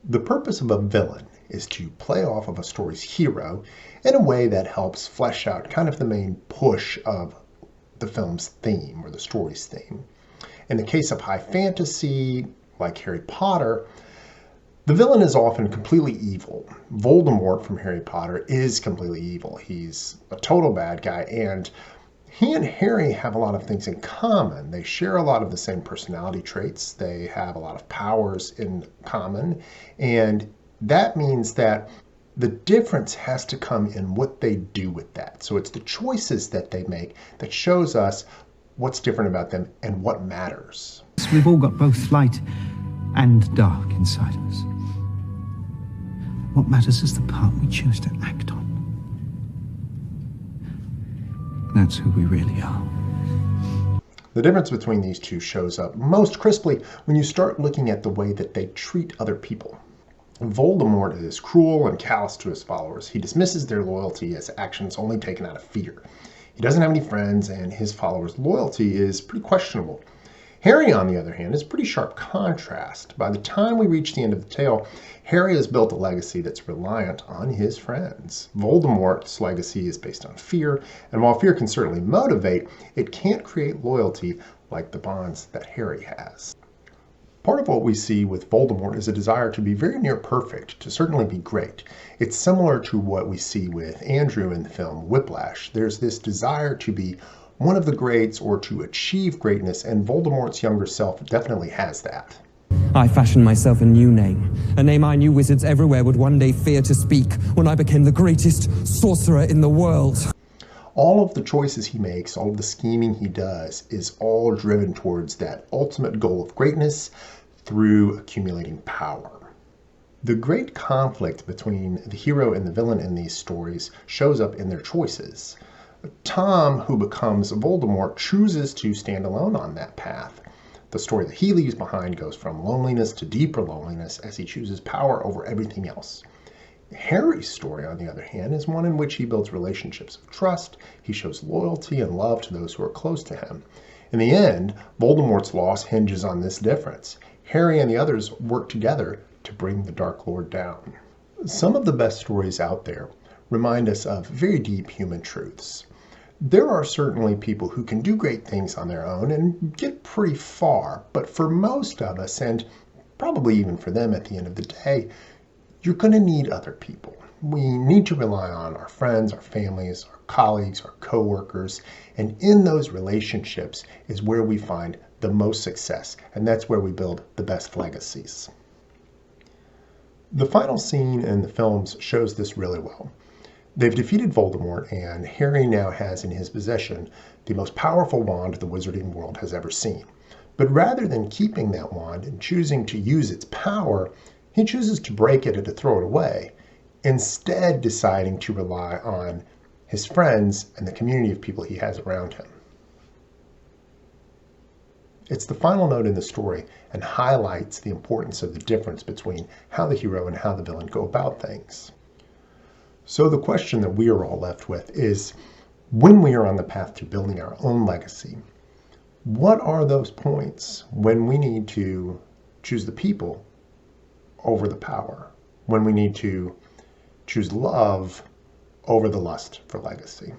The purpose of a villain is to play off of a story's hero in a way that helps flesh out kind of the main push of the film's theme or the story's theme. In the case of high fantasy, like Harry Potter, the villain is often completely evil. Voldemort from Harry Potter is completely evil. He's a total bad guy, and he and Harry have a lot of things in common. They share a lot of the same personality traits. They have a lot of powers in common. And that means that the difference has to come in what they do with that. So it's the choices that they make that shows us what's different about them and what matters. We've all got both light and dark inside us. What matters is the part we choose to act on. That's who we really are. The difference between these two shows up most crisply when you start looking at the way that they treat other people. Voldemort is cruel and callous to his followers. He dismisses their loyalty as actions only taken out of fear. He doesn't have any friends, and his followers' loyalty is pretty questionable. Harry, on the other hand, is a pretty sharp contrast. By the time we reach the end of the tale, Harry has built a legacy that's reliant on his friends. Voldemort's legacy is based on fear, and while fear can certainly motivate, it can't create loyalty like the bonds that Harry has. Part of what we see with Voldemort is a desire to be very near perfect, to certainly be great. It's similar to what we see with Andrew in the film Whiplash. There's this desire to be one of the greats or to achieve greatness, and Voldemort's younger self definitely has that. I fashioned myself a new name, a name I knew wizards everywhere would one day fear to speak when I became the greatest sorcerer in the world. All of the choices he makes, all of the scheming he does, is all driven towards that ultimate goal of greatness through accumulating power. The great conflict between the hero and the villain in these stories shows up in their choices. Tom, who becomes Voldemort, chooses to stand alone on that path. The story that he leaves behind goes from loneliness to deeper loneliness as he chooses power over everything else. Harry's story, on the other hand, is one in which he builds relationships of trust. He shows loyalty and love to those who are close to him. In the end, Voldemort's loss hinges on this difference. Harry and the others work together to bring the Dark Lord down. Some of the best stories out there remind us of very deep human truths. There are certainly people who can do great things on their own and get pretty far, but for most of us, and probably even for them at the end of the day, you're going to need other people. We need to rely on our friends, our families, our colleagues, our coworkers, and in those relationships is where we find the most success, and that's where we build the best legacies. The final scene in the films shows this really well. They've defeated Voldemort, and Harry now has in his possession the most powerful wand the wizarding world has ever seen. But rather than keeping that wand and choosing to use its power, he chooses to break it and to throw it away, instead deciding to rely on his friends and the community of people he has around him. It's the final note in the story and highlights the importance of the difference between how the hero and how the villain go about things. So the question that we are all left with is, when we are on the path to building our own legacy, what are those points when we need to choose the people over the power, when we need to choose love over the lust for legacy?